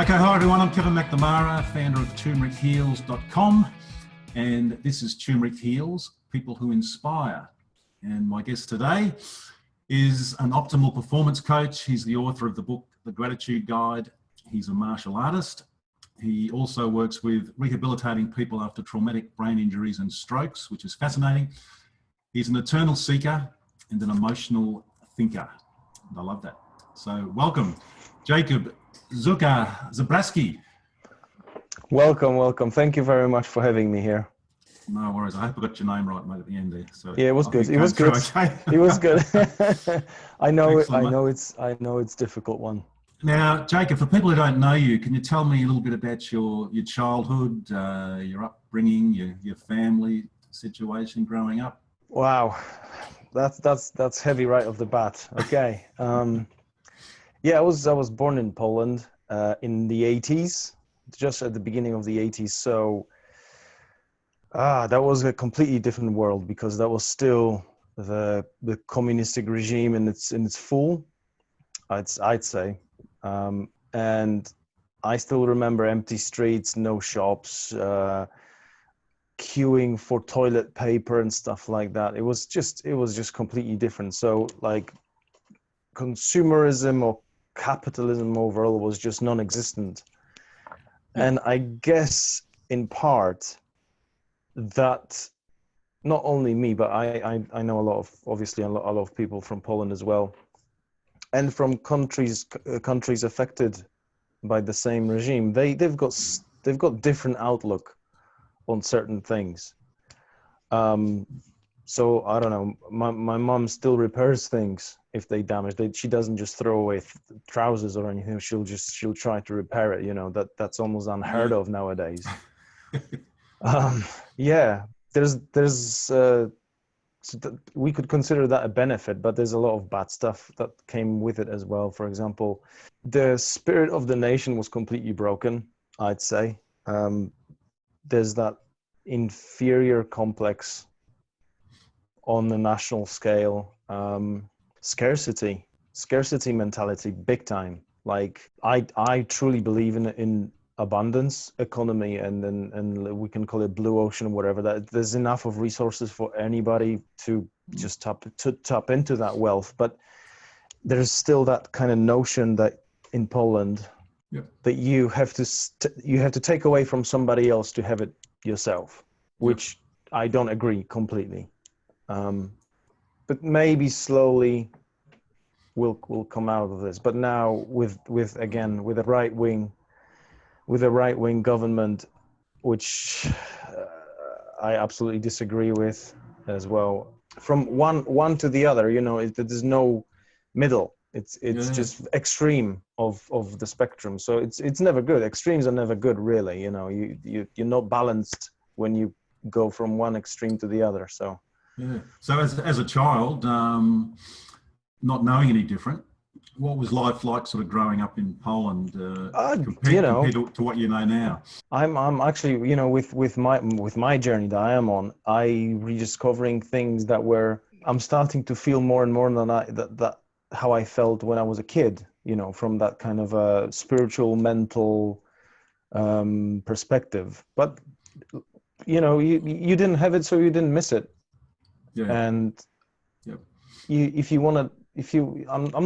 Okay, hi everyone, I'm Kevin McNamara, founder of TurmericHeals.com, and this is Turmeric Heals, People Who Inspire. And my guest today is an optimal performance coach. He's the author of the book, The Gratitude Guide. He's a martial artist. He also works with rehabilitating people after traumatic brain injuries and strokes, which is fascinating. He's an eternal seeker and an emotional thinker. And I love that. So welcome, Jacob Zylka-Zebracki. Welcome. Thank you very much for having me here. No worries. I hope I got your name right, mate, at the end there. So yeah, it was good. It was good. Okay. It was good. I know. Excellent, I know it's a difficult one. Now, Jacob, for people who don't know you, can you tell me a little bit about your childhood, your upbringing, your family situation growing up? Wow, that's heavy right off the bat. Okay. Yeah, I was born in Poland in the 80s, just at the beginning of the 80s. So that was a completely different world because that was still the communistic regime in its full, I'd say. And I still remember empty streets, no shops, queuing for toilet paper and stuff like that. It was just completely different. So like consumerism or capitalism overall was just non-existent. Yeah. And I guess in part that not only me, but I know obviously a lot of people from Poland as well, and from countries affected by the same regime. They've got different outlook on certain things. So I don't know. My mom still repairs things if they damage. She doesn't just throw away trousers or anything. She'll try to repair it. You know, that's almost unheard of nowadays. Yeah, we could consider that a benefit, but there's a lot of bad stuff that came with it as well. For example, the spirit of the nation was completely broken, I'd say. There's that inferior complex on the national scale, scarcity mentality, big time. Like I truly believe in abundance economy, and we can call it blue ocean or whatever, that there's enough of resources for anybody to just tap into that wealth. But there's still that kind of notion that in Poland, yeah, that you have to take away from somebody else to have it yourself, which I don't agree completely. But maybe slowly we'll come out of this. But now with a right wing government, which I absolutely disagree with as well. From one to the other, you know, there's no middle. It's just extreme of the spectrum. So it's never good. Extremes are never good, really. You know, you're not balanced when you go from one extreme to the other. So. Yeah. So as a child, not knowing any different, what was life like sort of growing up in Poland compared to what you know now? I'm actually, you know, with my journey that I am on, I rediscovering things that I'm starting to feel more and more than that how I felt when I was a kid, you know, from that kind of a spiritual, mental perspective. But, you know, you didn't have it, so you didn't miss it. Yeah. And I'm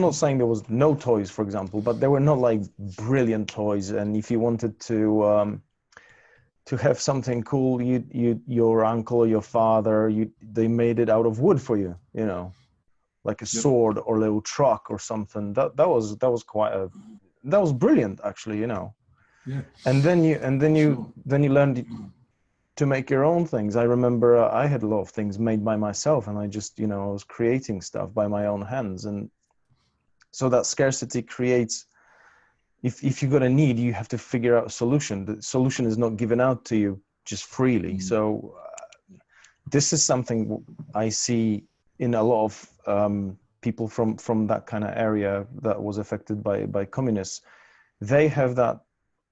not saying there was no toys, for example, but they were not like brilliant toys. And if you wanted to have something cool, your uncle or your father, they made it out of wood for you, you know, like a sword or a little truck or something. That was brilliant, actually, you know. Yeah. And then you learned to make your own things. I remember I had a lot of things made by myself, and I just, you know, I was creating stuff by my own hands. And so that scarcity creates, if you got a need, you have to figure out a solution. The solution is not given out to you just freely. So this is something I see in a lot of people from that kind of area that was affected by communists. They have that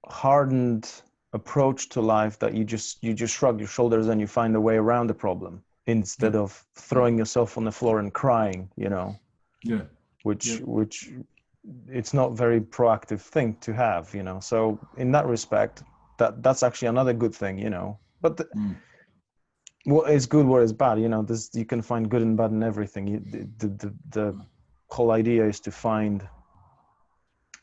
hardened approach to life that you just shrug your shoulders and you find a way around the problem instead of throwing yourself on the floor and crying, you know. Yeah. Which it's not very proactive thing to have, so in that respect, that's actually another good thing, but what is good, what is bad, this, you can find good and bad in everything. The whole idea is to find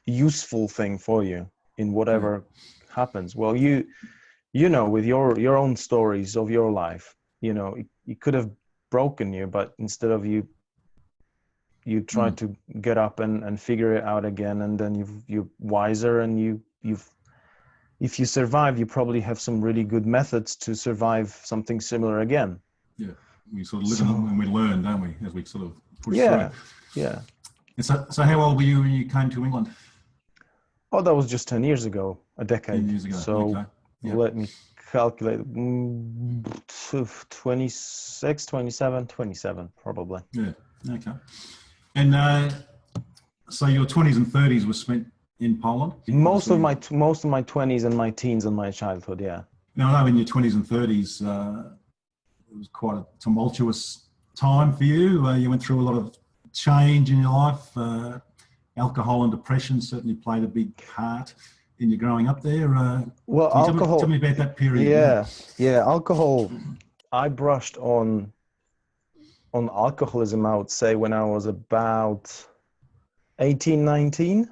useful thing for you in whatever happens. Well, with your own stories of your life, it could have broken you, but instead of you try to get up and figure it out again, and then you're wiser, and you've if you survive, you probably have some really good methods to survive something similar again. Yeah, we sort of live and we learn, don't we, as we sort of push through. Yeah. And so how old were you when you came to England? Oh, that was just 10 years ago, a decade. 10 years ago. So okay. Let me calculate. 26, 27, 27 probably. Yeah. Okay. And so your 20s and 30s were spent in Poland? Most of my 20s and my teens and my childhood, yeah. Now, I know in your 20s and 30s, it was quite a tumultuous time for you. You went through a lot of change in your life. Alcohol and depression certainly played a big part in your growing up there. Well, alcohol. Tell me about that period. Yeah. Alcohol. I brushed on alcoholism, I would say, when I was about 18, 19,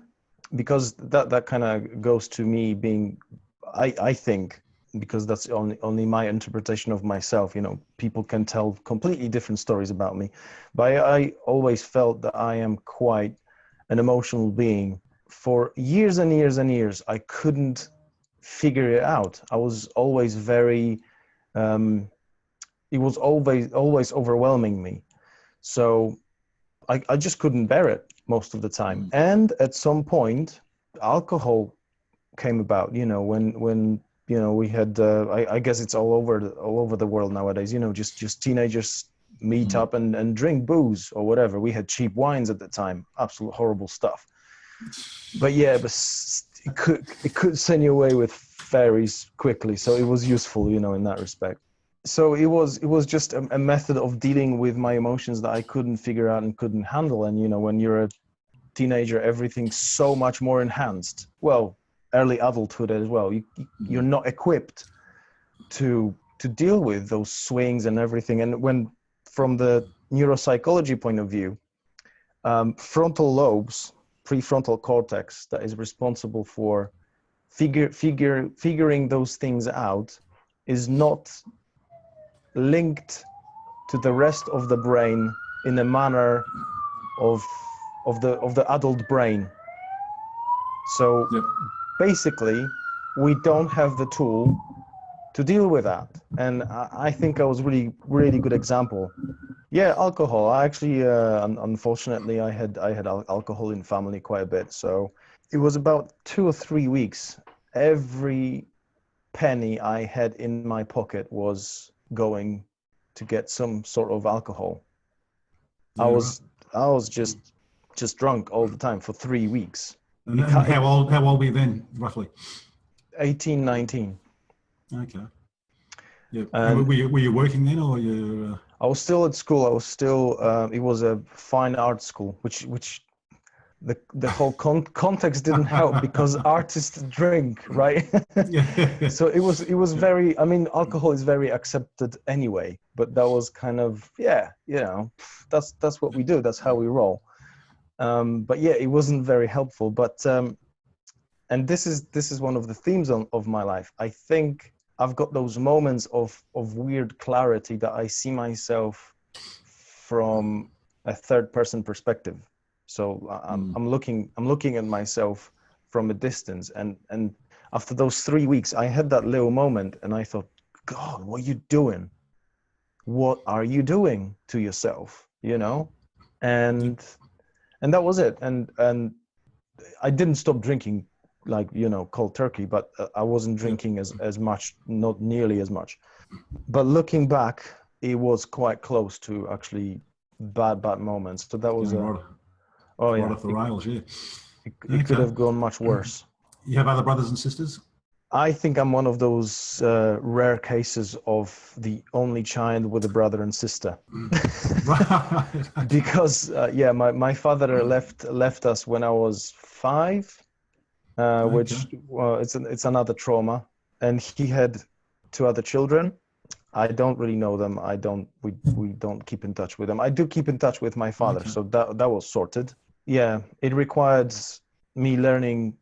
because that kind of goes to me being, I think, because that's only my interpretation of myself. People can tell completely different stories about me, but I always felt that I am quite an emotional being. For years and years and years, I couldn't figure it out. I was always very, it was always overwhelming me. So I just couldn't bear it most of the time. And at some point, alcohol came about, when we had, I guess it's all over the world nowadays, just teenagers meet up and drink booze or whatever. We had cheap wines at the time, absolute horrible stuff. But it could send you away with fairies quickly. So it was useful, in that respect. So it was just a method of dealing with my emotions that I couldn't figure out and couldn't handle. And, when you're a teenager, everything's so much more enhanced. Well, early adulthood as well. You're not equipped to deal with those swings and everything. And when, from the neuropsychology point of view, frontal lobes, prefrontal cortex, that is responsible for figuring those things out, is not linked to the rest of the brain in a manner of the adult brain. So basically, we don't have the tool to deal with that. And I think I was really, really good example. Yeah, alcohol. I actually, unfortunately, I had alcohol in family quite a bit. So it was about 2 or 3 weeks. Every penny I had in my pocket was going to get some sort of alcohol. I was just drunk all the time for 3 weeks. And how old were you then, roughly? 18, 19. Okay. Yeah. Were you working then, or you? I was still at school. I was still. It was a fine art school, which the whole context didn't help, because artists drink, right? Yeah. So it was very. I mean, alcohol is very accepted anyway. But that was kind of that's what we do. That's how we roll. But yeah, it wasn't very helpful. But and this is one of the themes of my life. I think I've got those moments of weird clarity that I see myself from a third person perspective. So I'm looking at myself from a distance, and after those 3 weeks, I had that little moment, and I thought, God, what are you doing? What are you doing to yourself? And that was it. And I didn't stop drinking like cold turkey, but I wasn't drinking as much, not nearly as much. But looking back, it was quite close to actually bad moments. So that was right off the rails. Yeah, it could have gone much worse. You have other brothers and sisters? I think I'm one of those rare cases of the only child with a brother and sister. Right. Because my father left us when I was 5, Okay. which it's another trauma, and he had 2 other children. I don't really know them. We don't keep in touch with them. I do keep in touch with my father, Okay. so that was sorted. Yeah, it required me learning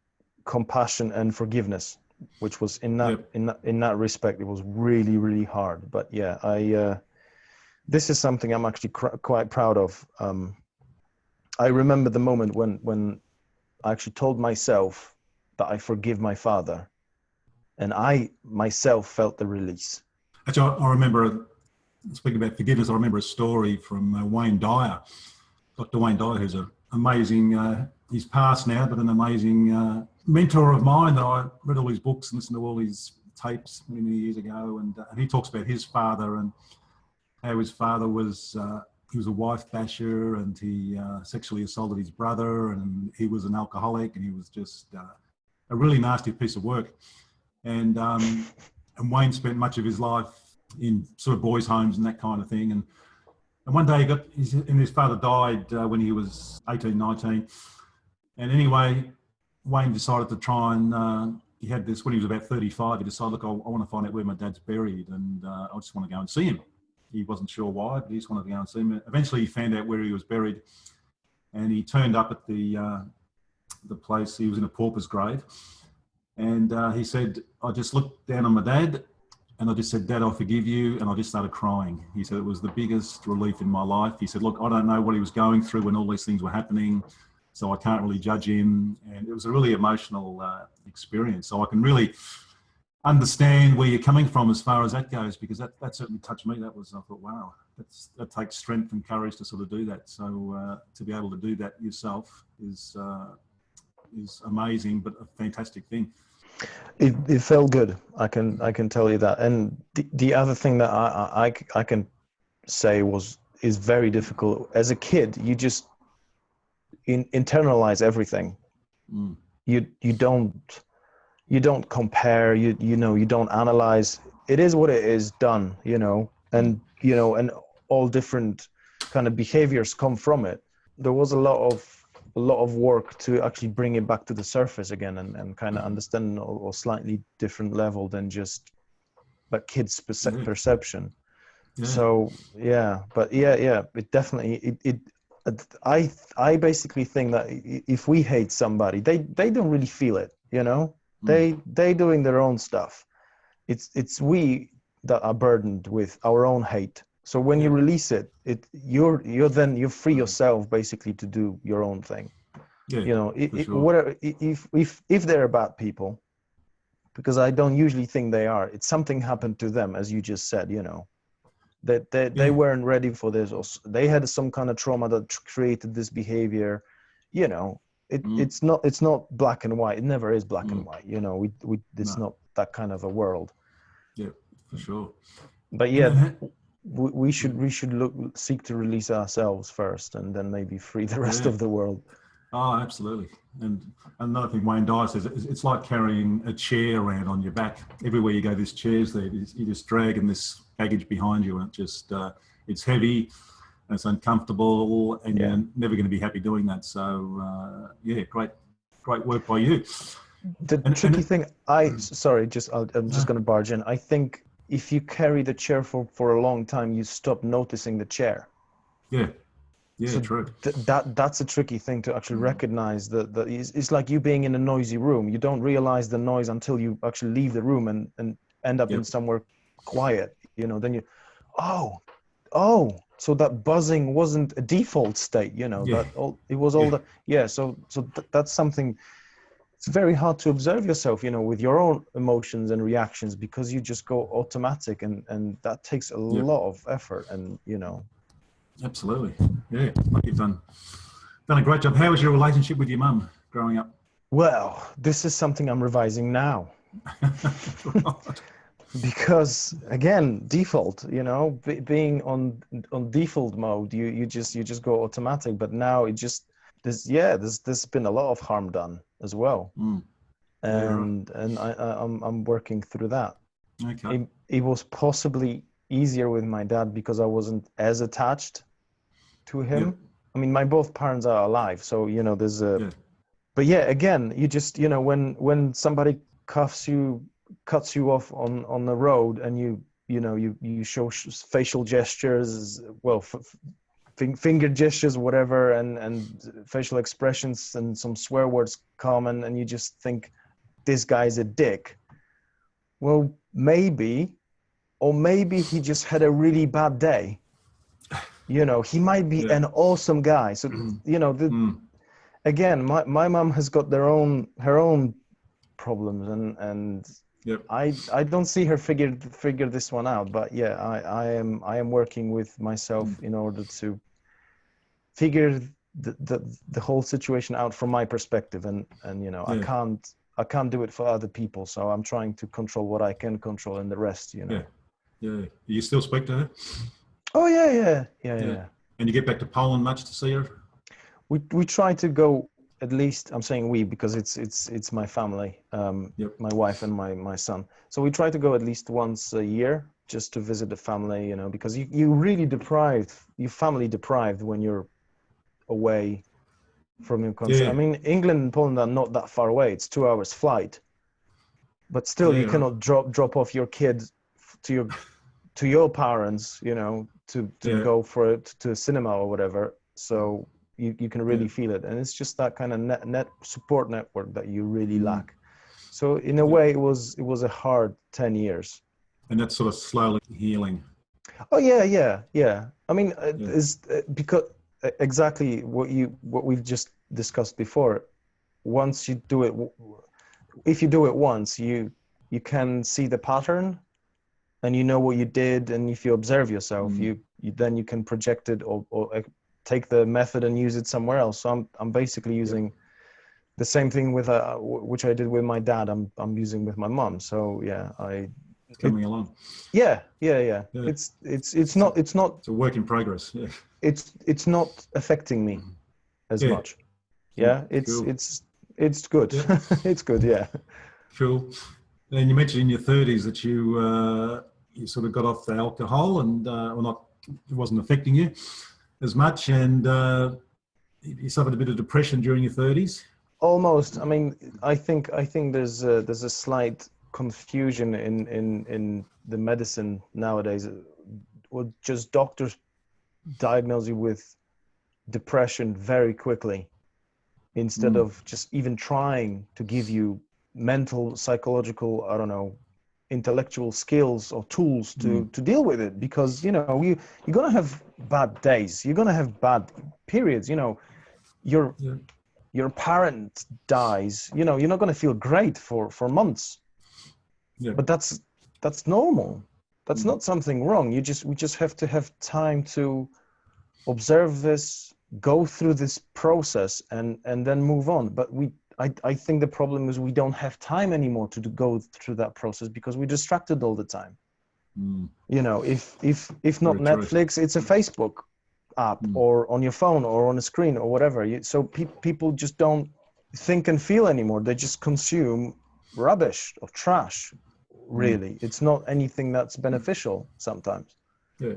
compassion and forgiveness, which was Yep. in that respect, it was really, really hard. But yeah, this is something I'm actually quite proud of. I remember the moment when I actually told myself that I forgive my father, and I myself felt the release. Actually, I remember, speaking about forgiveness, I remember a story from Wayne Dyer, Dr. Wayne Dyer, who's an amazing, he's passed now, but an amazing mentor of mine that I read all his books and listened to all his tapes many years ago. And he talks about his father and how his father was, he was a wife basher, and he sexually assaulted his brother, and he was an alcoholic, and he was just a really nasty piece of work. And Wayne spent much of his life in sort of boys' homes and that kind of thing. And one day his father died when he was 18, 19. And anyway, Wayne decided to try and, he had this, when he was about 35, he decided, look, I want to find out where my dad's buried, and I just want to go and see him. He wasn't sure why, but he just wanted to go and see him. Eventually he found out where he was buried, and he turned up at the place. He was in a pauper's grave. And he said, I just looked down on my dad and I just said, Dad, I forgive you. And I just started crying. He said, it was the biggest relief in my life. He said, look, I don't know what he was going through when all these things were happening, so I can't really judge him. And it was a really emotional experience. So I can really understand where you're coming from as far as that goes, because that certainly touched me. I thought, wow, that takes strength and courage to sort of do that. So to be able to do that yourself is amazing, but a fantastic thing. It felt good. I can tell you that. And the other thing that I can say is very difficult as a kid. You just internalize everything. Mm. You don't compare. You don't analyze. It is what it is. Done. And all different kind of behaviors come from it. There was a lot of work to actually bring it back to the surface again and kind of understand a slightly different level than just a kid's perception. Yeah. So it definitely I basically think that if we hate somebody, they don't really feel it, they doing their own stuff. It's we that are burdened with our own hate. So when you release it, you free yourself basically to do your own thing. Yeah, sure. Whatever, if they're bad people, because I don't usually think they are. It's something happened to them, as you just said. That they weren't ready for this, or they had some kind of trauma that created this behavior. It's not black and white. It never is black and white. It's not that kind of a world. Yeah, for sure. But we should seek to release ourselves first, and then maybe free the rest of the world. Oh, absolutely. And another thing Wayne Dyer says, it's like carrying a chair around on your back. Everywhere you go, there's chairs there. You're just dragging this baggage behind you, and it's heavy and it's uncomfortable, and you're never going to be happy doing that. So, great work by you. The tricky thing, I'm just going to barge in. I think if you carry the chair for a long time, you stop noticing the chair. Yeah, so true. That's a tricky thing to actually recognize. That it's like you being in a noisy room. You don't realize the noise until you actually leave the room and end up in somewhere quiet. Then you, so that buzzing wasn't a default state. That's something. It's very hard to observe yourself, with your own emotions and reactions, because you just go automatic, and that takes a lot of effort, and Absolutely. Yeah, like you've done a great job. How was your relationship with your mum growing up? Well, this is something I'm revising now. Because again, default, being on default mode, you just go automatic. But now there's been a lot of harm done as well. and I'm working through that. Okay. It was possibly easier with my dad because I wasn't as attached to him. Yep. I mean, my both parents are alive, so there's a. Yeah. But yeah, again, you just when somebody cuts you off on the road, and you show facial gestures, well, finger gestures, whatever, and facial expressions, and some swear words come, and you just think this guy's a dick. Well, maybe, or maybe he just had a really bad day. He might be an awesome guy. So again, my mom has got her own problems, and Yep. I don't see her figure this one out. But yeah, I am working with myself in order to figure the whole situation out from my perspective, and I can't do it for other people, so I'm trying to control what I can control, and the rest, Yeah. You still speak to her? Oh yeah. And you get back to Poland much to see her? We try to go, at least, I'm saying we because it's my family, my wife and my son. So we try to go at least once a year just to visit the family, because you really family deprived when you're away from your country. Yeah. I mean, England and Poland are not that far away. It's 2 hours flight, but still you cannot drop off your kid to your parents, to go for it to a cinema or whatever. So you can really feel it, and it's just that kind of net support network that you really lack. So in a way, it was a hard 10 years. And that's sort of slowly healing. Oh yeah. I mean, it's because exactly what we've just discussed before. Once you do it, if you do it once, you can see the pattern, and you know what you did, and if you observe yourself, then you can project it or take the method and use it somewhere else. So I'm basically using the same thing with which I did with my dad. I'm using with my mom. So yeah, it's coming along. Yeah. It's not. It's a work in progress. Yeah. It's not affecting me as much. Yeah, it's good. Yeah. It's good. Yeah. Cool. And you mentioned in your 30s that you sort of got off the alcohol, and it wasn't affecting you as much, and you suffered a bit of depression during your 30s. Almost. I mean, I think there's a slight confusion in the medicine nowadays. Well, just doctors diagnose you with depression very quickly, instead of just even trying to give you mental, psychological, I don't know, intellectual skills or tools to deal with it. Because you're gonna have bad days, you're gonna have bad periods. Your parent dies, you're not gonna feel great for months. But that's normal. That's not something wrong. We just have to have time to observe this, go through this process, and then move on. But I think the problem is we don't have time anymore to go through that process because we're distracted all the time. If not Netflix, it's a Facebook app or on your phone or on a screen or whatever. So people just don't think and feel anymore. They just consume rubbish or trash. Really, it's not anything that's beneficial sometimes. Yeah,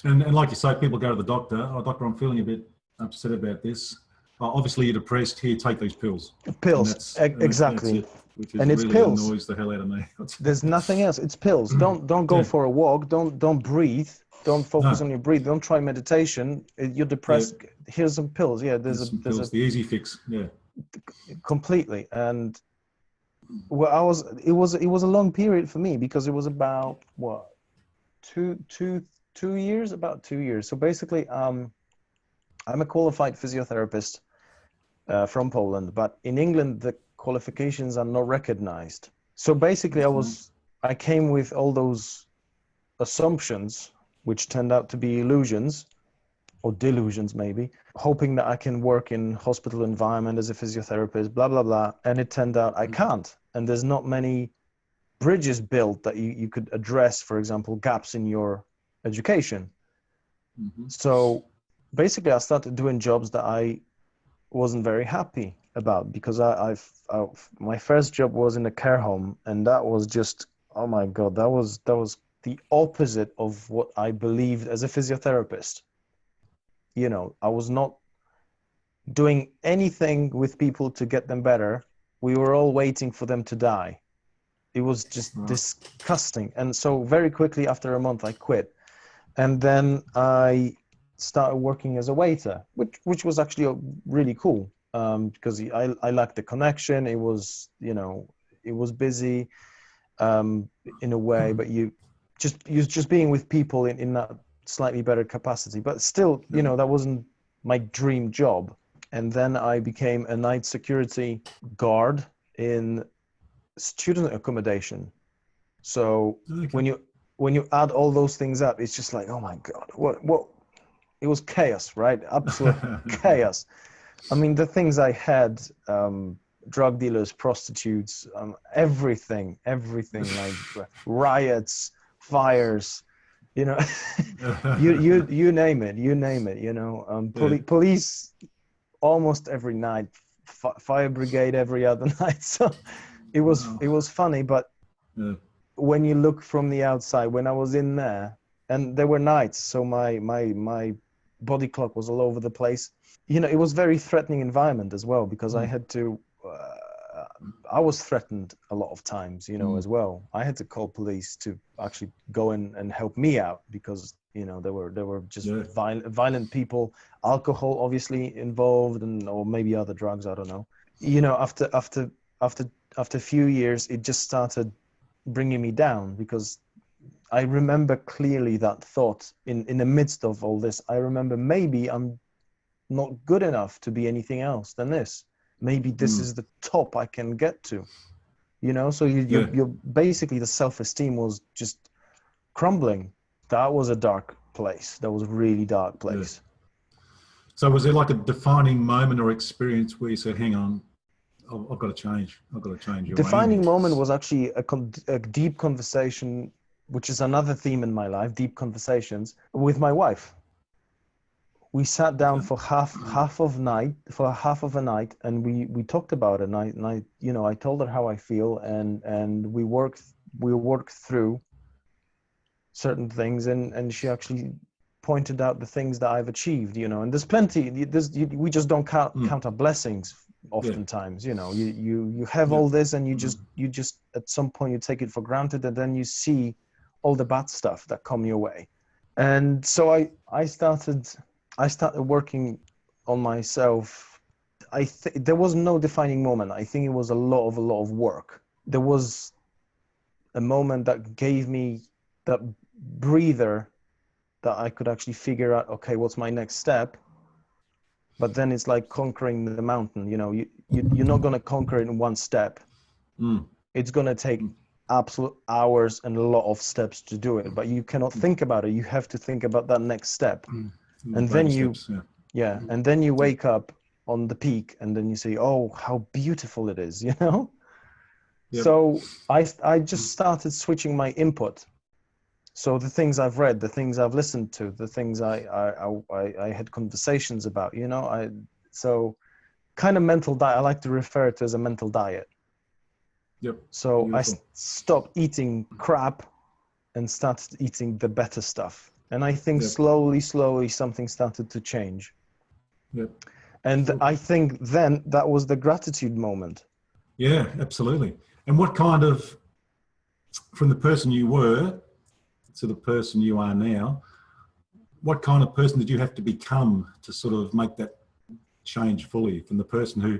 and like you say, people go to the doctor. Oh, doctor, I'm feeling a bit upset about this. Obviously, you're depressed. Here, take these pills. Pills, exactly. That's it, which and it's really pills. Annoys the hell out of me. There's nothing else. It's pills. Don't go for a walk. Don't breathe. Don't focus on your breathing. Don't try meditation. You're depressed. Here's some pills. Yeah, there's the easy fix. Yeah, completely. And it was a long period for me because it was about what 2 years, about 2 years. So basically, I'm a qualified physiotherapist from Poland, but in England the qualifications are not recognized. So basically, I came with all those assumptions, which turned out to be illusions or delusions, maybe, hoping that I can work in hospital environment as a physiotherapist, blah, blah, blah. And it turned out I can't. And there's not many bridges built that you could address, for example, gaps in your education. So basically, I started doing jobs that I wasn't very happy about, because my first job was in a care home, and that was just, oh my God, that was the opposite of what I believed as a physiotherapist. You know, I was not doing anything with people to get them better. We were all waiting for them to die. It was just disgusting. And so very quickly after a month, I quit. And then I started working as a waiter, which was actually really cool, because I liked the connection. It was, you know, it was busy in a way, but you're just being with people in that slightly better capacity. But still, you know, that wasn't my dream job. And then I became a night security guard in student accommodation. So when you add all those things up, it's just like, oh my God, what it was chaos, right? Absolute chaos. I mean, the things I had, drug dealers, prostitutes, everything, like riots, fires, you know, you name it, you know, police almost every night, fire brigade every other night. So it was funny, but when you look from the outside, when I was in there, and there were nights, so my body clock was all over the place. You know, it was very threatening environment as well, because I had to, I was threatened a lot of times, you know, as well. I had to call police to actually go in and help me out, because, you know, there were just violent people, alcohol obviously involved, and or maybe other drugs, I don't know. You know, after a few years, it just started bringing me down, because I remember clearly that thought in the midst of all this. I remember, maybe I'm not good enough to be anything else than this. Maybe this is the top I can get to, you know? So you're basically, the self-esteem was just crumbling. That was a dark place. That was a really dark place. Yeah. So was there like a defining moment or experience where you said, hang on, I've got to change. I've got to change your defining moment was actually a deep conversation, which is another theme in my life, deep conversations with my wife. We sat down for half of a night, and we talked about it. And I you know, I told her how I feel, and we worked through certain things, and she actually pointed out the things that I've achieved, you know. And there's plenty. We just don't count our blessings oftentimes, you know. You have all this, and you just at some point you take it for granted, and then you see all the bad stuff that come your way. And so I started working on myself. There was no defining moment. I think it was a lot of work. There was a moment that gave me that breather, that I could actually figure out, okay, what's my next step? But then it's like conquering the mountain. You know, you're not going to conquer it in one step. It's going to take absolute hours and a lot of steps to do it. But you cannot think about it. You have to think about that next step. And then and then you wake up on the peak, and then you say, oh, how beautiful it is, you know? So I just started switching my input. So the things I've read, the things I've listened to, the things I had conversations about, you know, so kind of mental diet. I like to refer to it as a mental diet. So beautiful. I stopped eating crap and started eating the better stuff. And I think slowly something started to change. And I think then that was the gratitude moment. Yeah, absolutely. And what kind of, from the person you were to the person you are now, what kind of person did you have to become to sort of make that change fully, from the person who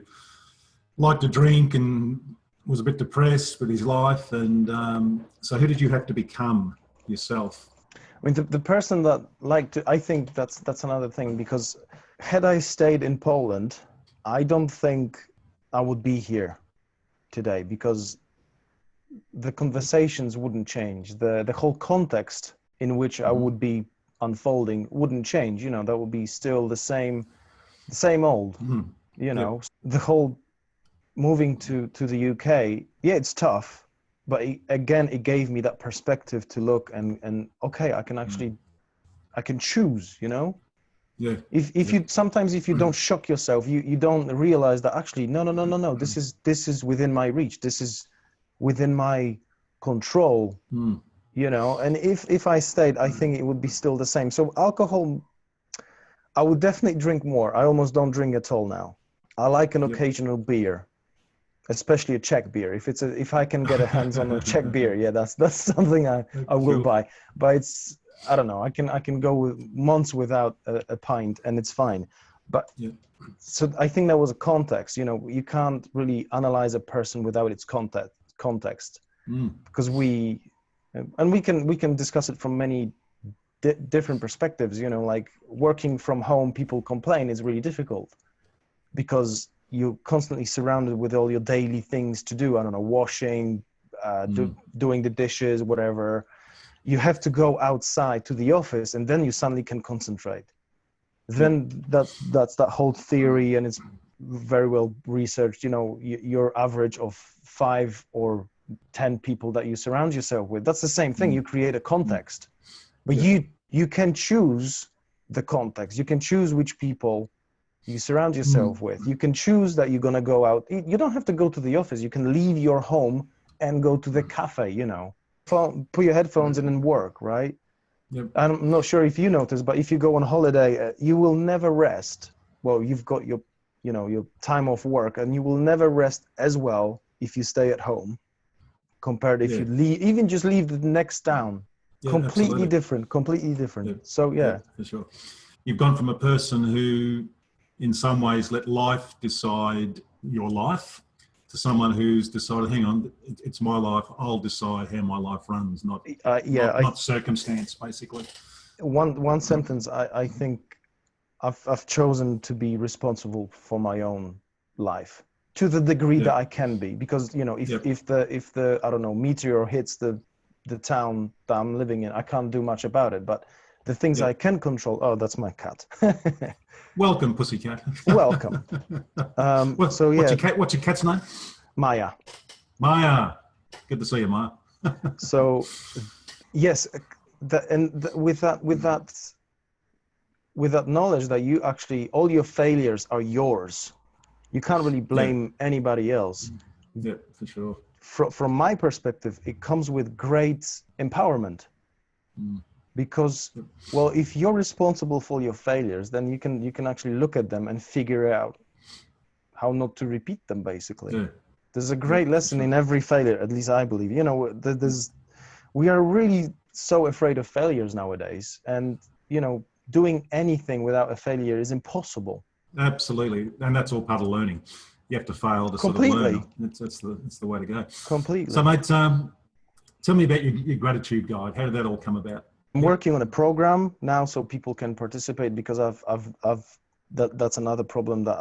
liked to drink and was a bit depressed with his life? And so who did you have to become yourself? I mean, the person that liked to, I think that's another thing, because had I stayed in Poland, I don't think I would be here today, because the conversations wouldn't change. The whole context in which I would be unfolding wouldn't change. You know, that would be still the same old, you know. The whole moving to the UK, it's tough, but it gave me that perspective to look and okay, I can actually, I can choose, you know. Yeah. If you sometimes if you don't shock yourself, you don't realize that actually no, this is within my reach. This is within my control. You know, and if I stayed, I think it would be still the same. So alcohol, I would definitely drink more. I almost don't drink at all now. I like an occasional beer, especially a Czech beer. If I can get a hands on a Czech beer, yeah, that's something I will buy. But it's, I don't know, I can go with months without a pint and it's fine. But so I think that was a context. You know, you can't really analyze a person without its context, because we can discuss it from many different perspectives. You know, like working from home, people complain is really difficult because you're constantly surrounded with all your daily things to do. I don't know, washing, doing the dishes, whatever. You have to go outside to the office and then you suddenly can concentrate. Then that's that whole theory, and it's very well researched. You know, your average of 5 or 10 people that you surround yourself with, that's the same thing. You create a context, but you can choose the context. You can choose which people you surround yourself with. You can choose that you're going to go out. You don't have to go to the office. You can leave your home and go to the cafe, you know, put your headphones in and work, right? I'm not sure if you notice, but if you go on holiday, you will never rest. Well, you've got your time off work, and you will never rest as well if you stay at home compared if you leave, even just leave the next town. Completely different. So for sure. You've gone from a person who in some ways let life decide your life to someone who's decided, hang on, it's my life, I'll decide how my life runs, not circumstance, basically. One sentence, I think I've chosen to be responsible for my own life to the degree that I can be, because, you know, if the I don't know, meteor hits the town that I'm living in, I can't do much about it, but the things I can control, that's my cat. Welcome, pussycat. Welcome. What's your cat's name? Maya. Maya. Good to see you, Maya. So, yes, with that knowledge that you actually, all your failures are yours. You can't really blame anybody else. Yeah, for sure. From my perspective, it comes with great empowerment. Because, well, if you're responsible for your failures, then you can actually look at them and figure out how not to repeat them, basically. There's a great lesson in every failure, at least I believe. You know, we are really so afraid of failures nowadays, and, you know, doing anything without a failure is impossible. Absolutely, and that's all part of learning. You have to fail to sort of learn. That's the way to go. Completely. So, mate, tell me about your gratitude guide. How did that all come about? I'm working on a program now so people can participate, because that's another problem that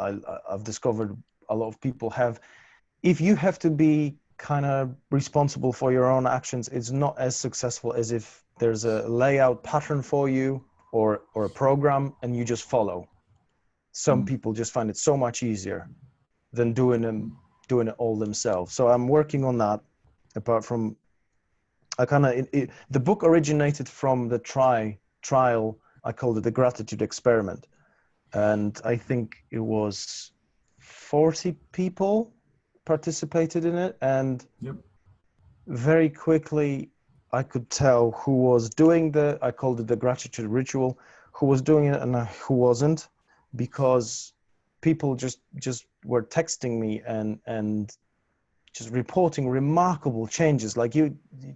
I've discovered a lot of people have. If you have to be kind of responsible for your own actions, it's not as successful as if there's a layout pattern for you or a program and you just follow. Some people just find it so much easier than doing it all themselves. So I'm working on that. Apart from, the book originated from the trial. I called it the gratitude experiment. And I think it was 40 people participated in it. And very quickly I could tell who was doing I called it the gratitude ritual, who was doing it and who wasn't, because people just were texting me and just reporting remarkable changes, like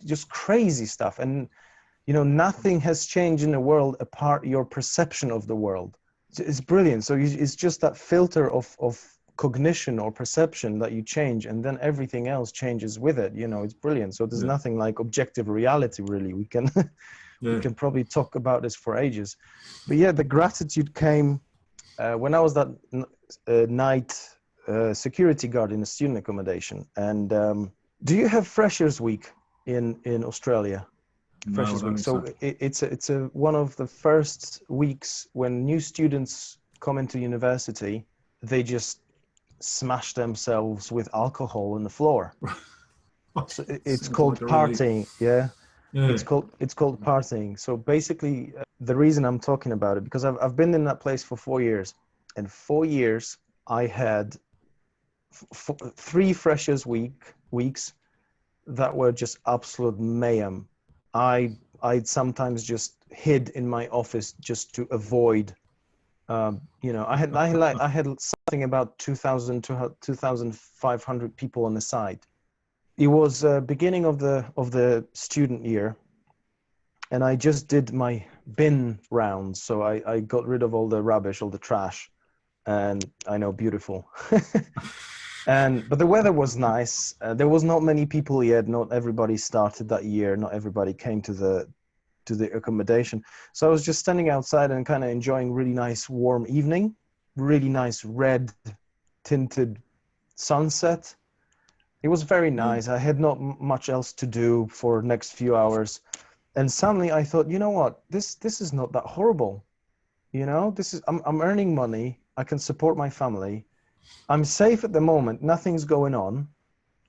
just crazy stuff. And, you know, nothing has changed in the world apart your perception of the world. It's brilliant. So it's just that filter of cognition or perception that you change, and then everything else changes with it. You know, it's brilliant. So there's nothing like objective reality, really. We can we can probably talk about this for ages. But yeah, the gratitude came when I was that night security guard in a student accommodation. And do you have Freshers Week in Australia? Freshers Week. So it's one of the first weeks when new students come into university. They just smash themselves with alcohol on the floor. So it's called partying. Yeah. Yeah. It's called partying. So basically, the reason I'm talking about it, because I've been in that place for 4 years, and 4 years I had 3 freshers weeks that were just absolute mayhem. I'd sometimes just hid in my office just to avoid. I had something about 2,000 to 2,500 people on the site. It was beginning of the student year, and I just did my bin rounds. So I got rid of all the rubbish, all the trash, and I know, beautiful. But the weather was nice. There was not many people yet. Not everybody started that year. Not everybody came to the accommodation. So I was just standing outside and kind of enjoying really nice warm evening, really nice red tinted sunset. It was very nice. I had not much else to do for next few hours. And suddenly I thought, you know what? This is not that horrible. I'm earning money. I can support my family. I'm safe at the moment. Nothing's going on.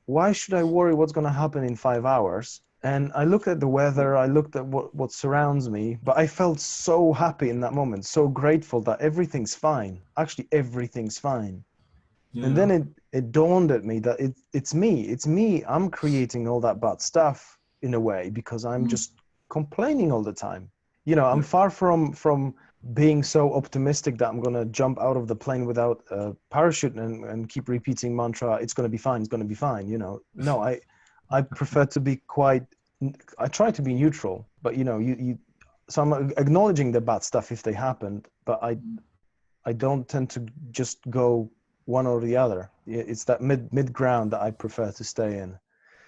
Why should I worry what's going to happen in 5 hours? And I looked at the weather. I looked at what surrounds me. But I felt so happy in that moment, so grateful that everything's fine. Actually, everything's fine. Yeah. And then it dawned at me that it's me. It's me. I'm creating all that bad stuff in a way because I'm just complaining all the time. I'm far from being so optimistic that I'm going to jump out of the plane without a parachute and keep repeating mantra, it's going to be fine, it's going to be fine, No, I prefer to be I try to be neutral, but so I'm acknowledging the bad stuff if they happened, but I don't tend to just go one or the other. It's that mid ground that I prefer to stay in.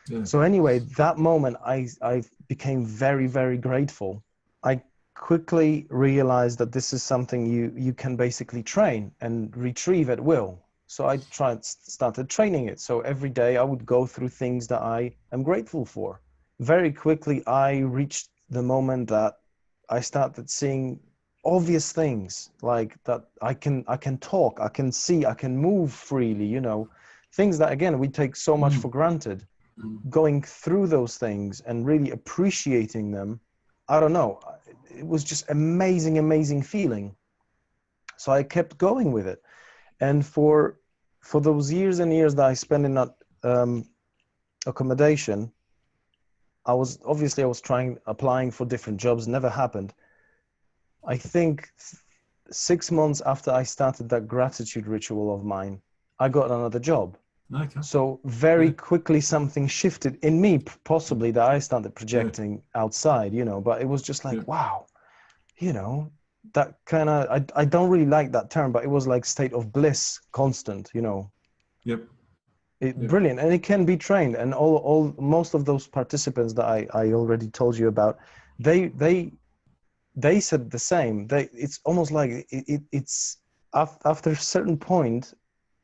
Yeah. So anyway, that moment I became very, very grateful. I quickly realized that this is something you can basically train and retrieve at will. So I started training it. So every day I would go through things that I am grateful for. Very quickly, I reached the moment that I started seeing obvious things like that I can talk, I can see, I can move freely, things that, again, we take so much for granted. Going through those things and really appreciating them, I don't know, it was just amazing feeling. So I kept going with it. And for those years and years that I spent in that accommodation, I was applying for different jobs, never happened. I think 6 months after I started that gratitude ritual of mine, I got another job. Okay. So very quickly something shifted in me, possibly, that I started projecting outside, but it was just like, wow, that kind of, I don't really like that term, but it was like state of bliss, constant, Yep. Brilliant. And it can be trained. And most of those participants that I already told you about, they said the same. It's almost like it's after a certain point,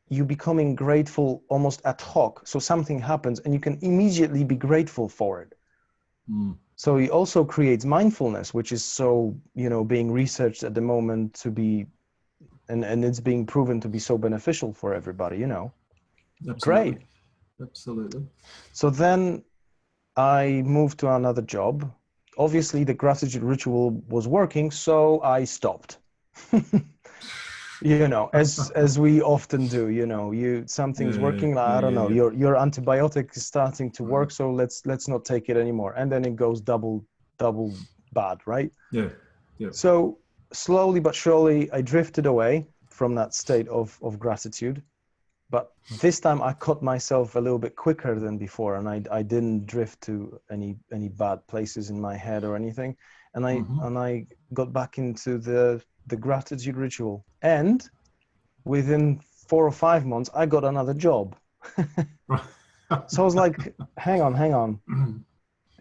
you becoming grateful almost ad hoc. So something happens and you can immediately be grateful for it. So it also creates mindfulness, which is so, being researched at the moment to be, and it's being proven to be so beneficial for everybody, Absolutely. Great. Absolutely. So then I moved to another job. Obviously the gratitude ritual was working, so I stopped. As we often do, something's working. I don't know. Your antibiotic is starting to work, so let's not take it anymore. And then it goes double bad, right? Yeah. So slowly but surely, I drifted away from that state of gratitude. But this time I caught myself a little bit quicker than before, and I didn't drift to any bad places in my head or anything. And I got back into the gratitude ritual. And within 4 or 5 months, I got another job. So I was like, hang on.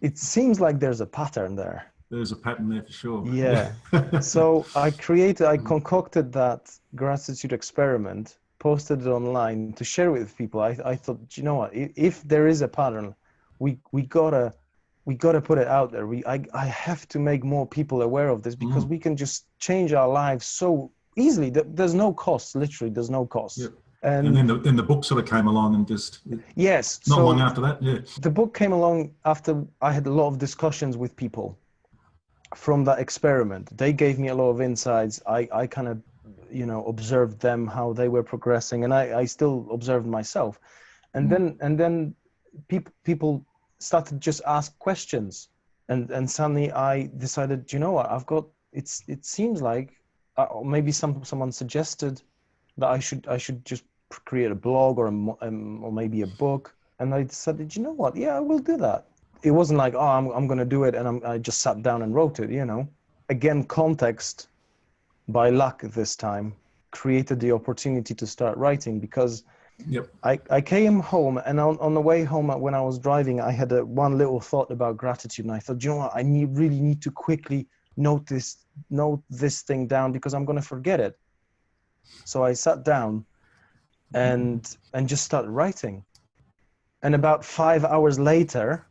It seems like there's a pattern there. There's a pattern there for sure. Yeah. So I concocted that gratitude experiment, posted it online to share it with people. I thought, you know what, if there is a pattern, we gotta put it out there. I have to make more people aware of this, because we can just change our lives so easily. There's no cost, literally, there's no cost. Yep. And then the book sort of came along and just yes, not so long after that. Yeah. the book came along after I had a lot of discussions with people from that experiment. They gave me a lot of insights. I kind of, observed them, how they were progressing, and I still observed myself. And then people started just ask questions, and suddenly I decided, you know what, it seems like maybe someone suggested that I should just create a blog or maybe a book, and I decided, you know what, yeah, I will do that. It wasn't like, oh, I'm going to do it, and I just sat down and wrote it, Again, context, by luck this time, created the opportunity to start writing, because Yep. I came home, and on the way home, when I was driving, I had one little thought about gratitude, and I thought, you know what, I really need to quickly note this thing down, because I'm going to forget it. So I sat down and just started writing. And about 5 hours later,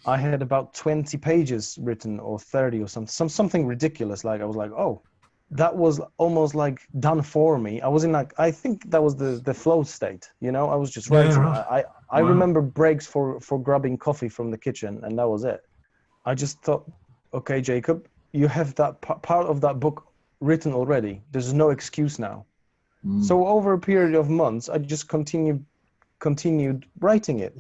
I had about 20 pages written, or 30 or something ridiculous. Like, I was like, oh, that was almost like done for me. I was in I think that was the flow state, I was just writing. Yeah, right. I Wow. remember breaks for grabbing coffee from the kitchen, and that was it. I just thought, okay, Jacob, you have that part of that book written already. There's no excuse now. So over a period of months, I just continued writing it,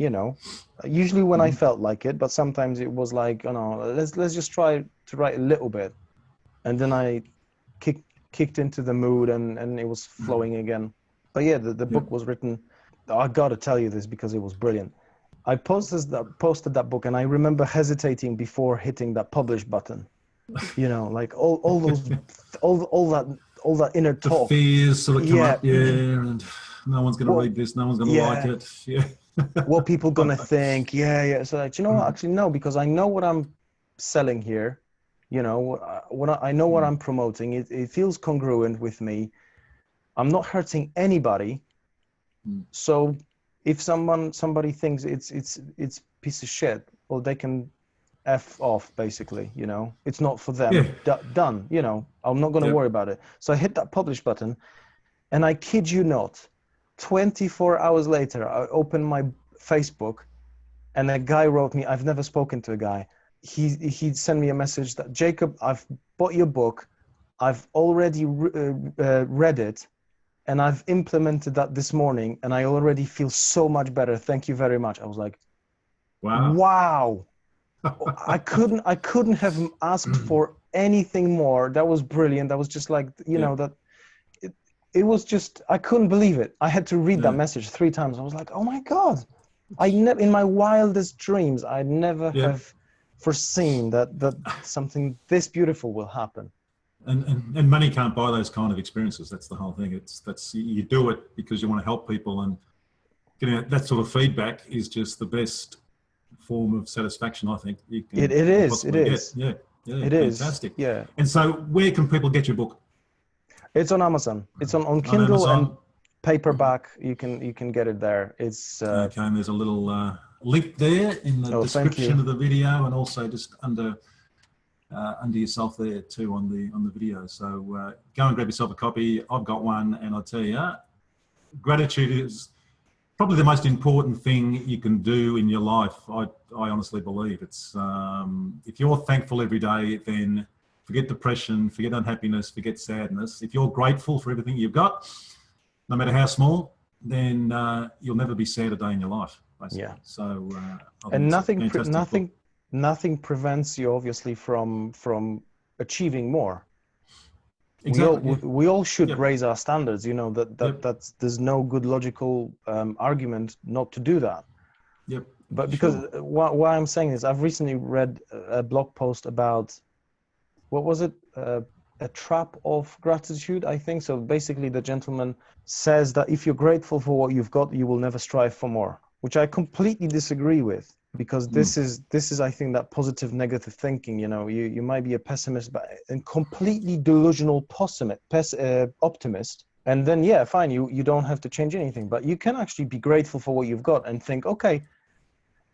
usually when I felt like it, but sometimes it was like, let's just try to write a little bit. And then I kicked into the mood, and it was flowing again. But yeah, the book was written. I got to tell you this because it was brilliant. I posted that book, and I remember hesitating before hitting that publish button. Like all those, all that inner talk. The fears sort of come up, and no one's going to read this, no one's going to like it. Yeah. What people going to think? Yeah. So like, you know what? Actually, no, because I know what I'm selling here. I know what I'm promoting. It feels congruent with me. I'm not hurting anybody. So if somebody thinks it's piece of shit, well, they can F off, basically. It's not for them. Yeah. Done. I'm not going to worry about it. So I hit that publish button, and I kid you not, 24 hours later, I opened my Facebook, and a guy wrote me. I've never spoken to a guy. He sent me a message that, Jacob, I've bought your book. I've already read it, and I've implemented that this morning, and I already feel so much better. Thank you very much. I was like, wow. I couldn't have asked for anything more. That was brilliant. That was just like, that it was just, I couldn't believe it. I had to read that message 3 times. I was like, oh my God. In my wildest dreams, I'd never have foreseen that something this beautiful will happen. And money can't buy those kind of experiences. That's the whole thing. You do it because you want to help people, and getting that sort of feedback is just the best form of satisfaction, I think. You can it is. Yeah, it fantastic. is. Yeah. And so where can people get your book? It's on Amazon. It's on Kindle and paperback. You can get it there. It's okay, and there's a little link there in the description of the video, and also just under yourself there too on the video. So go and grab yourself a copy. I've got one, and I'll tell you, gratitude is probably the most important thing you can do in your life. I honestly believe it's if you're thankful every day, then forget depression, forget unhappiness, forget sadness. If you're grateful for everything you've got, no matter how small, then you'll never be sad a day in your life, basically. Yeah. So and nothing prevents you, obviously, from achieving more. Exactly. We all should raise our standards. That's there's no good logical argument not to do that. Yep. But because why I'm saying this, I've recently read a blog post about, what was it? A trap of gratitude, I think. So basically, the gentleman says that if you're grateful for what you've got, you will never strive for more, which I completely disagree with. Because this is I think that positive negative thinking. You might be a pessimist, but a completely delusional optimist, and then fine, you don't have to change anything, but you can actually be grateful for what you've got and think, okay,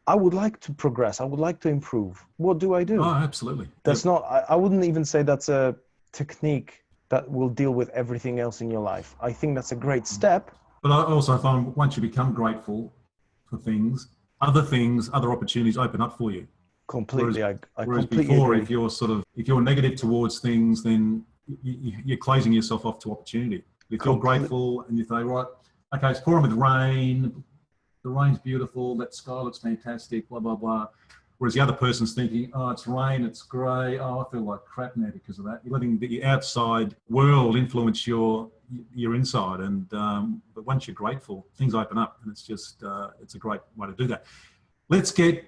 I would like to progress, I would like to improve. What do I do? Oh, absolutely. That's not. I wouldn't even say that's a technique that will deal with everything else in your life. I think that's a great step, But I also find once you become grateful for things, other opportunities open up for you. Completely, I Whereas completely before, agree. if you're negative towards things, then you're closing yourself off to opportunity. If you're grateful and you say, right, okay, it's pouring with rain, the rain's beautiful, that sky looks fantastic, blah, blah, blah. Whereas the other person's thinking, oh, it's rain, it's grey, oh, I feel like crap now because of that. You're letting the outside world influence your inside. And but once you're grateful, things open up, and it's just, it's a great way to do that. Let's get,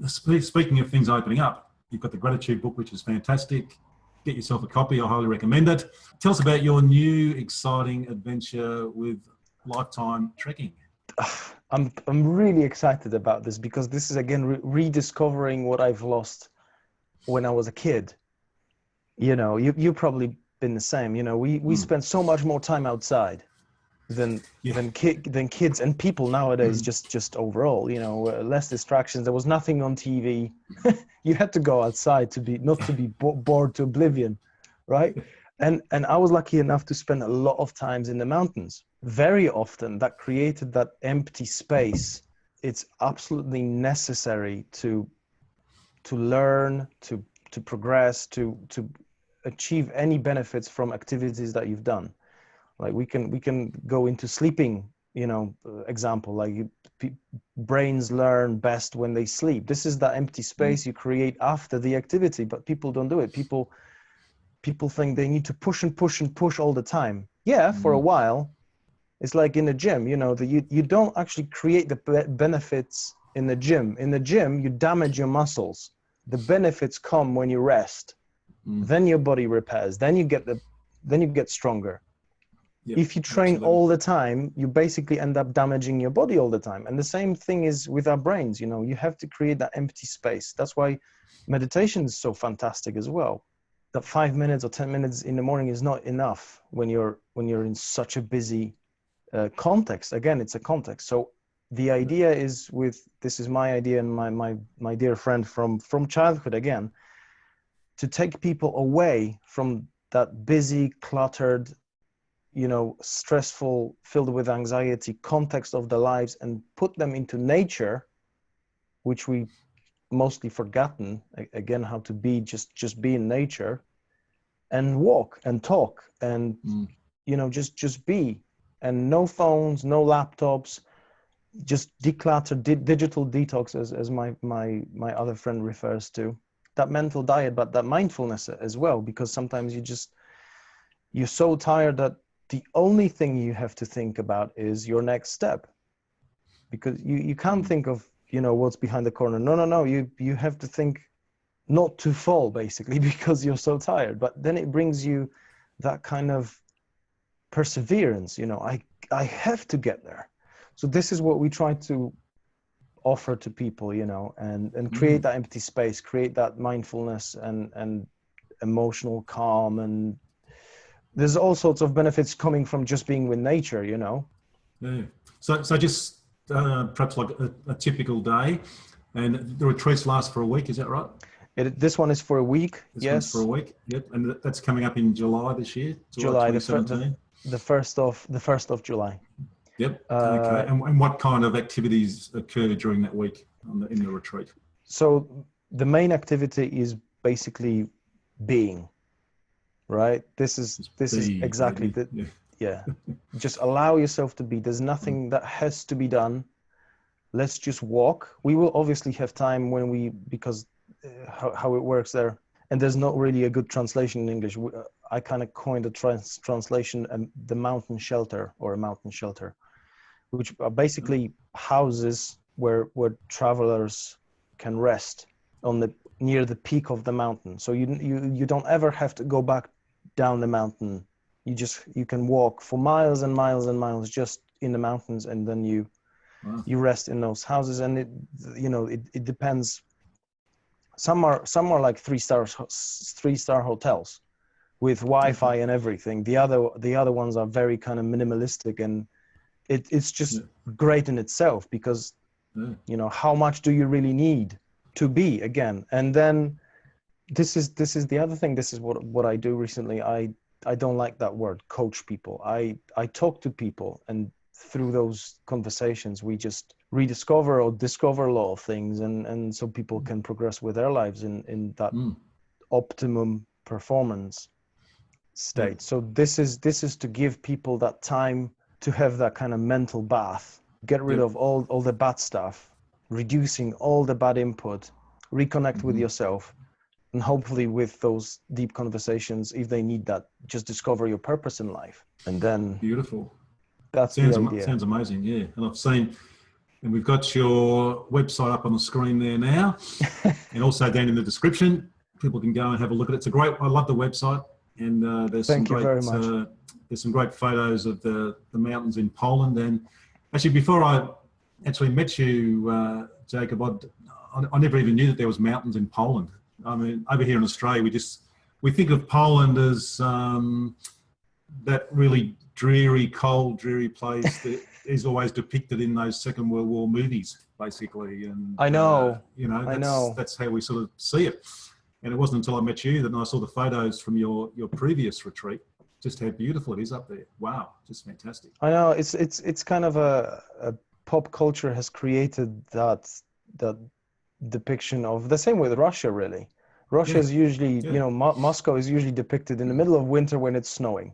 speaking of things opening up, you've got the gratitude book, which is fantastic. Get yourself a copy. I highly recommend it. Tell us about your new exciting adventure with Lifetime Trekking. I'm really excited about this because this is again rediscovering what I've lost when I was a kid. You know, you probably been the same. You know, we spend so much more time outside than kids and people nowadays. Just overall, you know, less distractions. There was nothing on TV. You had to go outside to be not to be bored to oblivion, right? And I was lucky enough to spend a lot of times in the mountains. Very often that created that empty space. It's absolutely necessary to learn, to progress, to achieve any benefits from activities that you've done. Like we can go into sleeping, you know, example, like brains learn best when they sleep. This is that empty space you create after the activity, but people don't do it. People think they need to push and push and push all the time. Yeah, for a while. It's like in a gym, you know, you don't actually create the benefits in the gym. In the gym, you damage your muscles. The benefits come when you rest. Then your body repairs. Then you get stronger. Yep, if you train all the time, you basically end up damaging your body all the time. And the same thing is with our brains. You know, you have to create that empty space. That's why meditation is so fantastic as well. That 5 minutes or 10 minutes in the morning is not enough when you're in such a busy context. Again, it's a context. So the idea is this is my idea and my dear friend from childhood again, to take people away from that busy, cluttered, you know, stressful, filled with anxiety context of their lives and put them into nature, which we mostly forgotten again, how to be, just be in nature and walk and talk and, you know, just be, and no phones, no laptops, just declutter, digital detox as my other friend refers to. That mental diet, but that mindfulness as well, because sometimes you're so tired that the only thing you have to think about is your next step, because you can't think of, you know, what's behind the corner. No, you have to think not to fall, basically, because you're so tired. But then it brings you that kind of perseverance, you know, I have to get there. So this is what we try to offer to people, you know, and create that empty space, create that mindfulness and emotional calm. And there's all sorts of benefits coming from just being with nature, you know. Yeah. So just perhaps like a typical day, and the retreats last for a week, is that right? This one is for a week. This one's for a week. Yep. And that's coming up in July this year. July 2017. The first of July. Yep. Okay. And what kind of activities occur during that week in the retreat? So the main activity is basically being, right? This is exactly the, yeah. Just allow yourself to be. There's nothing that has to be done. Let's just walk. We will obviously have time because how it works there. And there's not really a good translation in English. I kind of coined a translation, the mountain shelter, or a mountain shelter, which are basically houses where travelers can rest near the peak of the mountain. So you don't ever have to go back down the mountain. You can walk for miles and miles and miles just in the mountains, and then you rest in those houses. And it depends. Some are like three-star hotels with Wi-Fi and everything. The other ones are very kind of minimalistic, and it's just great in itself, because you know, how much do you really need to be again? And then this is the other thing. This is what I do recently. I don't like that word, coach people. I talk to people, and through those conversations, we just rediscover or discover a lot of things, and so people can progress with their lives in that optimum performance state. So this is to give people that time to have that kind of mental bath, get rid of all the bad stuff, reducing all the bad input, reconnect with yourself, and hopefully with those deep conversations, if they need that, just discover your purpose in life. And then beautiful. That's the idea. Sounds amazing, yeah. And I've seen, and we've got your website up on the screen there now, and also down in the description, people can go and have a look at it. I love the website, and there's some great photos of the mountains in Poland. And actually, before I actually met you, Jacob, I never even knew that there was mountains in Poland. I mean, over here in Australia, we think of Poland as that really dreary, cold, dreary place that is always depicted in those Second World War movies, basically. And I know, that's how we sort of see it. And it wasn't until I met you that I saw the photos from your previous retreat, just how beautiful it is up there. Wow, just fantastic. I know, it's kind of a pop culture has created that depiction of the same with Russia, really. Russia is usually, Moscow is usually depicted in the middle of winter when it's snowing.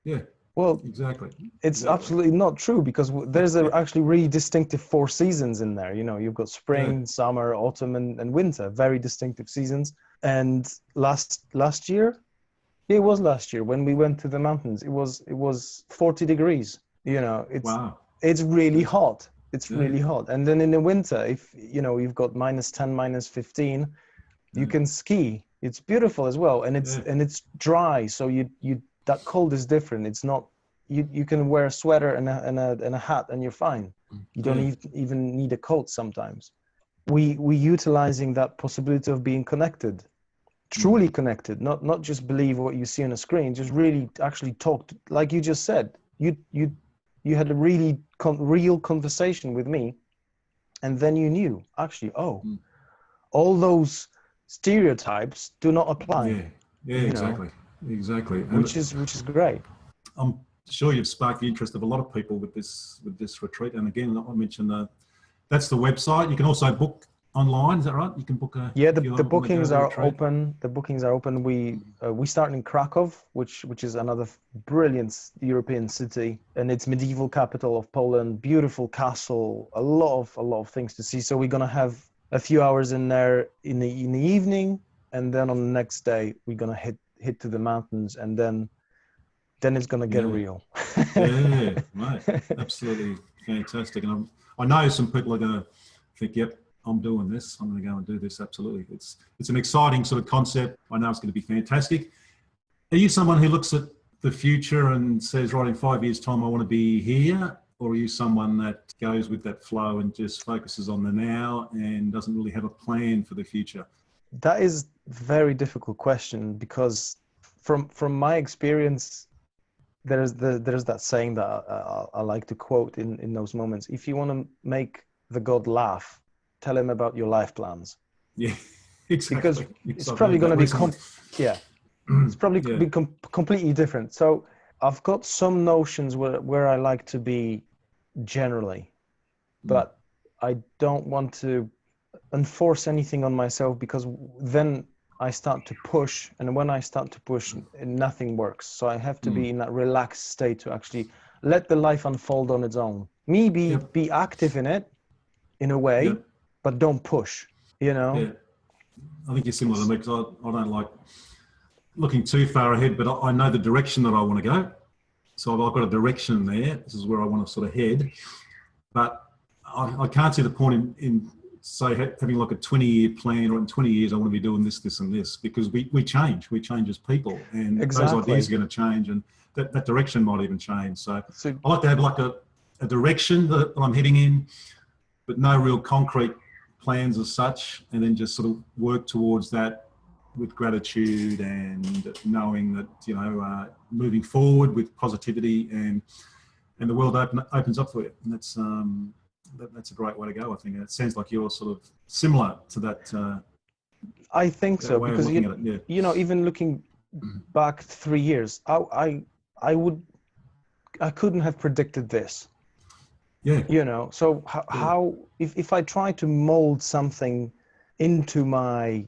Yeah. Well, exactly. It's absolutely not true, because there's actually really distinctive 4 seasons in there. You've got spring, summer, autumn, and winter, very distinctive seasons. And last year, it was last year when we went to the mountains, it was 40 degrees. It's really hot. It's really hot. And then in the winter, if you've got -10, -15, you can ski. It's beautiful as well, and it's dry. So you that cold is different. It's not you can wear a sweater and a hat and you're fine. You don't even need a coat sometimes. We utilizing that possibility of being connected, truly connected, not just believe what you see on a screen, just really actually talk, like you just said. You had a really real conversation with me, and then you knew actually, all those stereotypes do not apply. Exactly. Which is great. I'm sure you've sparked the interest of a lot of people with this retreat. And again, I mentioned that's the website. You can also book online. Is that right? You can book the bookings are open. The bookings are open. We start in Krakow, which is another brilliant European city, and it's medieval capital of Poland. Beautiful castle, a lot of things to see. So we're gonna have a few hours in there in the evening, and then on the next day we're gonna hit to the mountains, and then it's gonna get real. Mate, absolutely fantastic. And I know some people are gonna think, yep, I'm doing this. I'm gonna go and do this. Absolutely, it's an exciting sort of concept. I know it's going to be fantastic. Are you someone who looks at the future and says, right, in 5 years' time, I want to be here? Or are you someone that goes with that flow and just focuses on the now and doesn't really have a plan for the future? That is a very difficult question, because from my experience, there's that saying that I like to quote in those moments. If you want to make the God laugh, tell him about your life plans. Yeah, exactly. Because it's probably going to be it's probably be completely different. So I've got some notions where I like to be generally, but I don't want to enforce anything on myself, because then I start to push, and when I start to push, nothing works. So I have to be in that relaxed state to actually let the life unfold on its own. Be active in it in a way, but don't push, Yeah. I think you're similar to me, because I don't like looking too far ahead, but I know the direction that I want to go. So I've got a direction there. This is where I want to sort of head. But I can't see the point in say, having like a 20-year plan, or in 20 years, I want to be doing this, this, and this, because we change as people, and those ideas are going to change, and that direction might even change. So I like to have like a direction that I'm heading in, but no real concrete plans as such, and then just sort of work towards that with gratitude and knowing that, moving forward with positivity, and the world opens up for you. And that's a great way to go, I think. And it sounds like you're sort of similar to that. I think so, because even looking back 3 years, I couldn't have predicted this. Yeah. You know, so how if I try to mold something into my,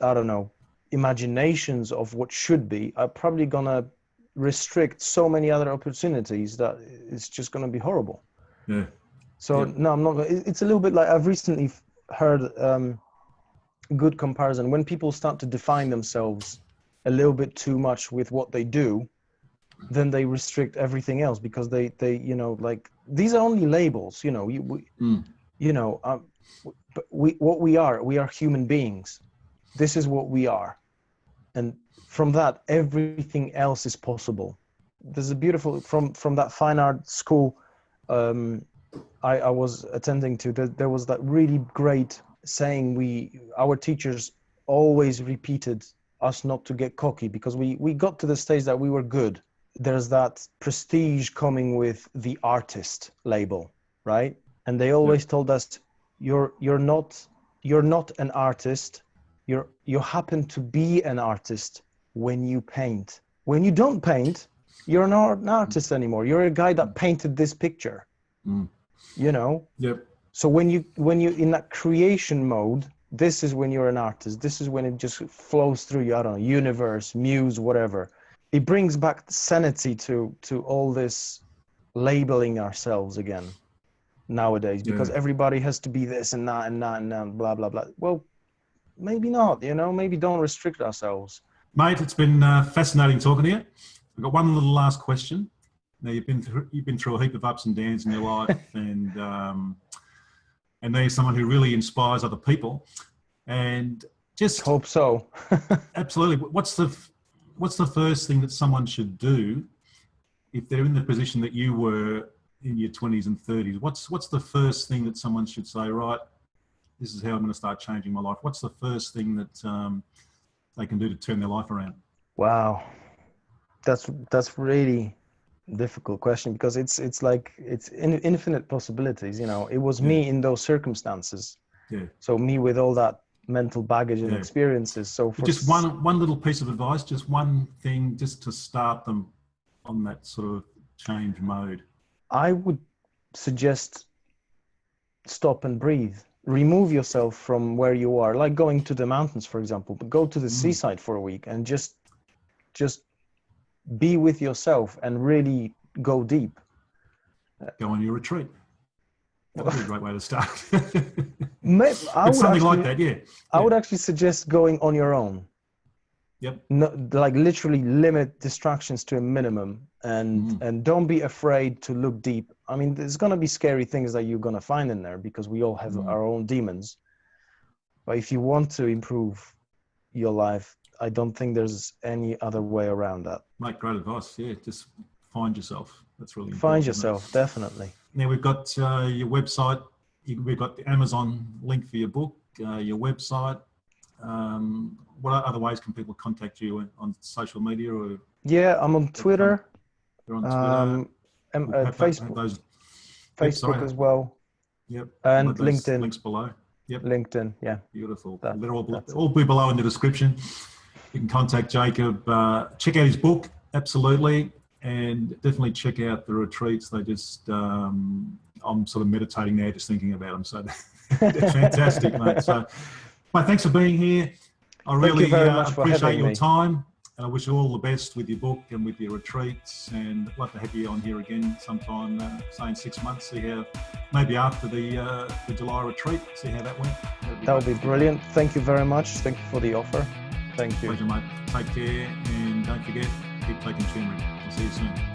I don't know, imaginations of what should be, I'm probably gonna restrict so many other opportunities that it's just gonna be horrible. Yeah. So Yep. no, I'm not. It's a little bit like I've recently heard good comparison when people start to define themselves a little bit too much with what they do, then they restrict everything else because they you know, like these are only labels. You know, you know, but we are human beings. This is what we are, and from that everything else is possible. There's a beautiful from that fine art school I was attending to, there was that really great saying our teachers always repeated us not to get cocky because we got to the stage that we were good. There's that prestige coming with the artist label, right? And they always told us you're not an artist. You happen to be an artist when you paint. When you don't paint, you're not an artist anymore. You're a guy that painted this picture. You know? Yep. So when you in that creation mode, this is when you're an artist. This is when it just flows through you. I don't know, universe, muse, whatever. It brings back sanity to all this labeling ourselves again nowadays, because everybody has to be this and that and that and that, blah blah blah. Well, maybe not. You know, maybe don't restrict ourselves. Mate, it's been fascinating talking to you. I've got one little last question. Now you've been through a heap of ups and downs in your life, and now you're someone who really inspires other people. And just hope so. Absolutely. What's the first thing that someone should do if they're in the position that you were in your 20s and 30s? What's the first thing that someone should say? Right, this is how I'm going to start changing my life. What's the first thing that they can do to turn their life around? Wow, that's really difficult question, because it's like it's infinite possibilities. You know, it was me in those circumstances. Yeah. So me with all that mental baggage and experiences. So for just one little piece of advice, just one thing, just to start them on that sort of change mode. I would suggest stop and breathe. Remove yourself from where you are, like going to the mountains, for example, but go to the seaside for a week and just be with yourself and really go deep. Go on your retreat. That would be a great way to start. Something like that, yeah. I would actually suggest going on your own. Yep. No, like literally limit distractions to a minimum, and don't be afraid to look deep. I mean, there's going to be scary things that you're going to find in there, because we all have our own demons. But if you want to improve your life, I don't think there's any other way around that. Mate, great advice. Yeah, just find yourself. That's really important. Find yourself, definitely. Now we've got your website. We've got the Amazon link for your book, your website. What other ways can people contact you on social media? Or I'm on Twitter. You're on Twitter. Facebook as well. Yep. And LinkedIn. Links below. Yep. LinkedIn. Yeah. Beautiful. They're all be below in the description. You can contact Jacob. Check out his book. Absolutely. And definitely check out the retreats. They just, I'm sort of meditating now, just thinking about them. So they're fantastic, mate. So, mate, thanks for being here. I really appreciate your time. And I wish you all the best with your book and with your retreats. And I'd love to have you on here again sometime, say in 6 months, see how, maybe after the July retreat, see how that went. That would be brilliant. Thank you very much. Thank you for the offer. Thank you. Pleasure, mate. Take care. And don't forget, keep taking turmeric. I'll see you soon.